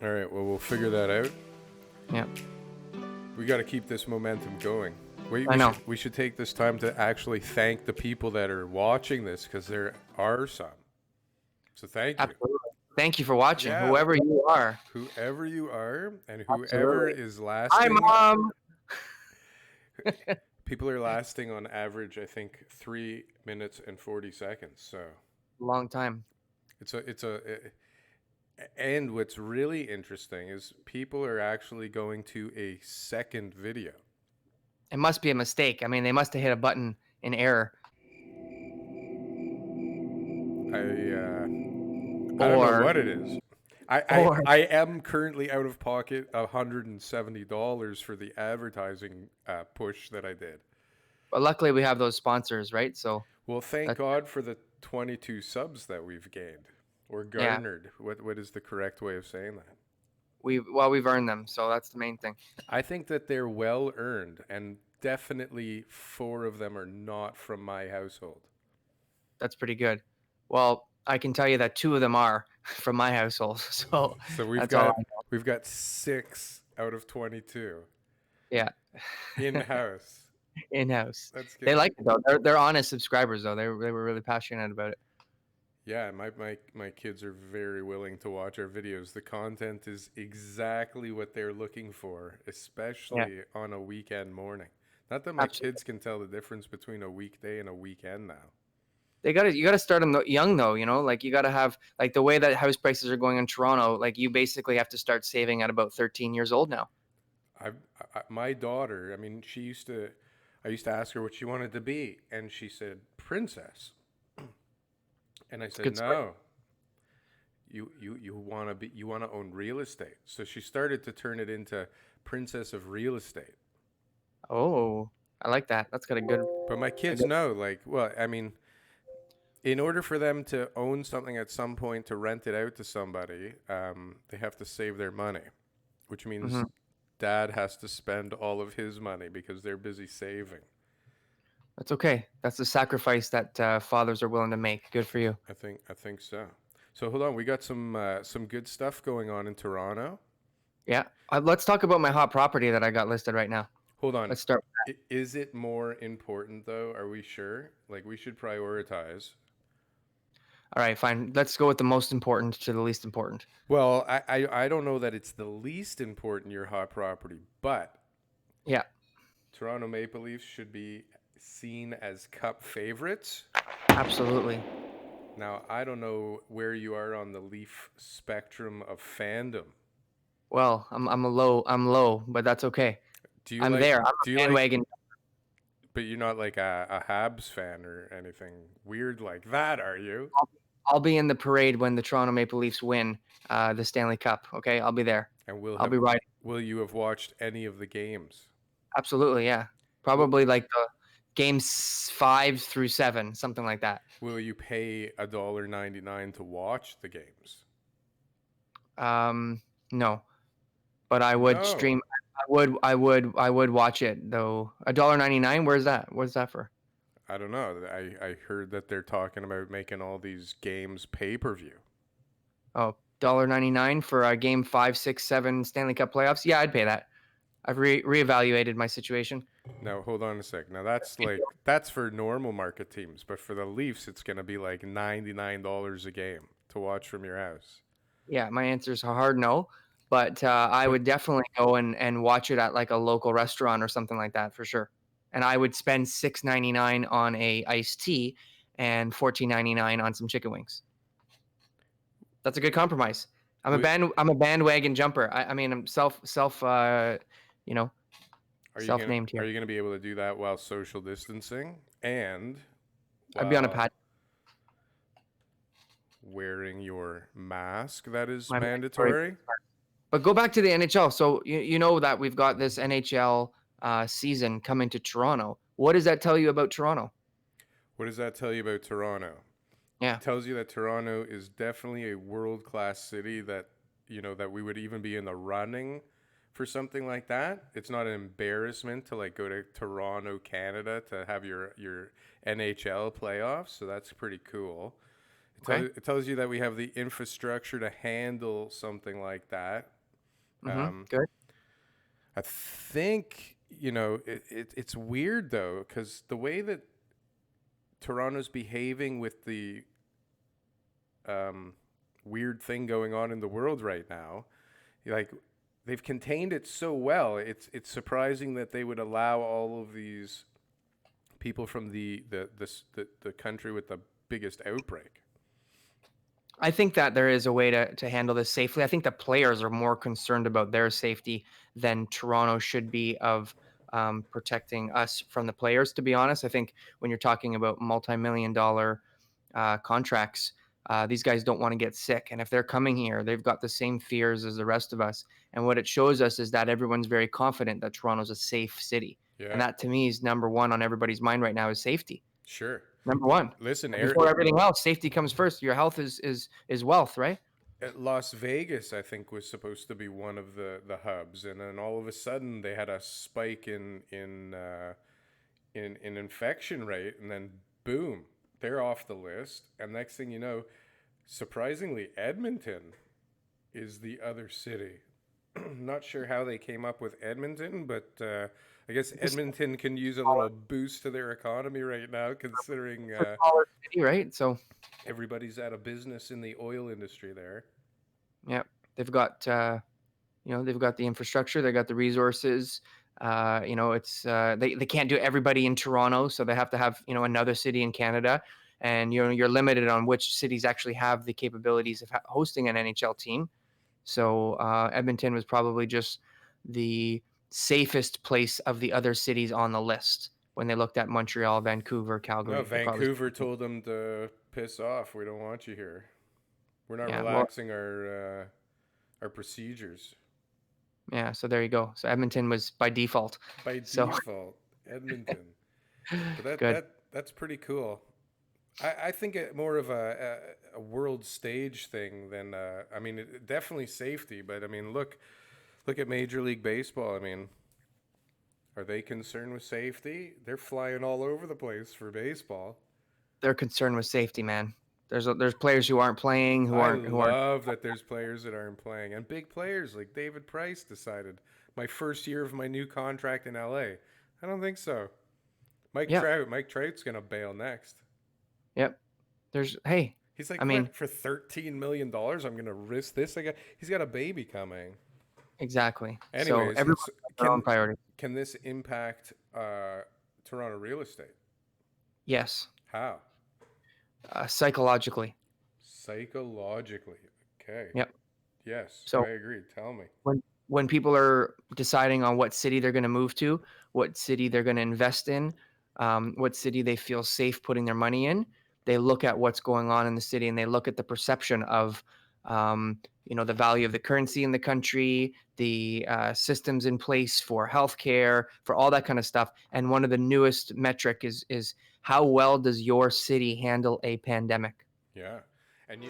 All right, well, we'll figure that out. Yeah, We got to keep this momentum going. We, I we know. should we should take this time to actually thank the people that are watching this because there are some. So thank you. Absolutely. Thank you for watching, Yeah, whoever you are. whoever you are and whoever Absolutely. is Hi, lasting. Mom. People are lasting on average, I think, 3 minutes and 40 seconds. So Long time. it's a and what's really interesting is people are actually going to a second video. It must be a mistake. I mean, they must have hit a button in error. I don't know Or, what it is. I, I or, I am currently out of pocket $170 for the advertising push that I did. but luckily we have those sponsors, right? So Well, thank that's, God for the 22 subs that we've gained or yeah, garnered. What is the correct way of saying that? we've earned them. So that's the main thing. I think that they're well earned, and definitely four of them are not from my household. That's pretty good. Well, I can tell you that two of them are from my household. So So we've that's all got I know. we've got 6 out of 22 Yeah, in house. in house. That's They good. like it though. They're honest subscribers though. They were really passionate about it. Yeah, my kids are very willing to watch our videos. The content is exactly what they're looking for, Yeah, especially on a weekend morning. Not that my absolutely. kids can tell the difference between a weekday and a weekend now. You gotta start them young though. Like you gotta have like the way that house prices are going in Toronto. Like you basically have to start saving at about 13 years old now. I, my daughter, I mean, I used to ask her what she wanted to be, and she said princess, and I It's a said good start. no. You want to own real estate. So she started to turn it into princess of real estate. Oh, I like that. That's got But my a kids good. know, like, well, I mean, in order for them to own something at some point to rent it out to somebody, they have to save their money, which means Mhm. dad has to spend all of his money because they're busy saving. That's okay. That's the sacrifice that fathers are willing to make. Good for you. I think so. So hold on, we got some good stuff going on in Toronto. Yeah. Let's talk about my hot property that I got listed right now. Hold on, Let's start. is it more important though? Are we sure? Like we should prioritize. All right, fine. Let's go with the most important to the least important. Well, I don't know that it's the least important your hot property, but Yeah, Toronto Maple Leafs should be seen as cup favorites. absolutely. Now, I don't know where you are on the Leaf spectrum of fandom. Well, I'm low, but that's okay. Do you I'm like there. I'm do a you like bandwagon. but you're not like a Habs fan or anything weird like that, are you? I'll be in the parade when the Toronto Maple Leafs win the Stanley Cup. Okay, I'll be there. And I'll be riding. will you have watched any of the games? Absolutely, yeah. Will, Probably like the games 5 through 7, something like that. will you pay $1.99 to watch the games? No, but I would No. stream. I would watch it though. $1.99. Where's that? What's that for? I don't know. I heard that they're talking about making all these games pay-per-view. Oh, $1.99 for a game 5, 6, 7 Stanley Cup playoffs. Yeah, I'd pay that. I've reevaluated my situation. Now, hold on a sec. Now that's for normal market teams, but for the Leafs it's going to be like $99 a game to watch from your house. Yeah, my answer is a hard no, but I But would definitely go and watch it at like a local restaurant or something like that for sure. And I would spend $6.99 on a iced tea and $14.99 on some chicken wings. That's a good compromise. wi- I'm a bandwagon jumper. I mean I'm you know self named are here. you going to be able to do that while social distancing and I'd be on a while pad. wearing your mask that is My mandatory. mandatory? But go back to the NHL. So you know that we've got this NHL season coming to Toronto. What does that tell you about Toronto? What does that tell you about Toronto? Yeah. It tells you that Toronto is definitely a world-class city that that we would even be in the running for something like that. It's not an embarrassment to like go to Toronto, Canada to have your NHL playoffs, so that's pretty cool. Okay. It tells you that we have the infrastructure to handle something like that. Um, Good. I think, it's weird though, because the way that Toronto's behaving with the um, weird thing going on in the world right now, like they've contained it so well. It's surprising that they would allow all of these people from the country with the biggest outbreak. I think that there is a way to handle this safely. I think the players are more concerned about their safety than Toronto should be of protecting us from the players. To be honest, I think when you're talking about multi-million dollar contracts, these guys don't want to get sick, and if they're coming here, they've got the same fears as the rest of us. And what it shows us is that everyone's very confident that Toronto's a safe city, and Yeah, that to me is number one on everybody's mind right now is safety. sure. Number one. Listen, Before everything else, safety comes first. Your health is wealth, right? at Las Vegas, I think was supposed to be one of the hubs, and then all of a sudden they had a spike in infection rate, and then boom, they're off the list. And next thing you know, surprisingly, Edmonton is the other city. Not sure how they came up with Edmonton, but I guess It's Edmonton can use a little boost to their economy right now, considering a smaller city, right? So, everybody's out of business in the oil industry there. yeah, they've got they've got the infrastructure, they got the resources. It's they can't do everybody in Toronto, so they have to have another city in Canada, and you're limited on which cities actually have the capabilities of hosting an NHL team. So Edmonton was probably just the safest place of the other cities on the list when they looked at Montreal, Vancouver, No, Calgary. They probably Vancouver told them to piss off. We don't want you here. We're not yeah, well, relaxing our procedures yeah. So there you go. So Edmonton was by default. by So default. Edmonton, but good. that's pretty cool. I think it more of a world stage thing than I mean definitely safety, but I mean look at Major League Baseball. I mean, are they concerned with safety? They're flying all over the place for baseball. They're concerned with safety, man. There's players who aren't playing, I who aren't. love that there's players that aren't playing, and big players like David Price decided my first year of my new contract in LA. I don't think so. Yeah, Mike Trout's gonna bail next. yep. Hey, He's I like, mean, what, for $13 million? I'm gonna risk this. He's got a baby coming. exactly. So Anyways, everyone has their own priority. can this impact Toronto real estate? Yes, How? psychologically. Psychologically. Okay. Yep. Yes, I So agree. Tell me. when people are deciding on what city they're going to move to, what city they're going to invest in, what city they feel safe putting their money in, they look at what's going on in the city and they look at the perception of, the value of the currency in the country, the systems in place for healthcare, for all that kind of stuff. And one of the newest metric is how well does your city handle a pandemic? Yeah. And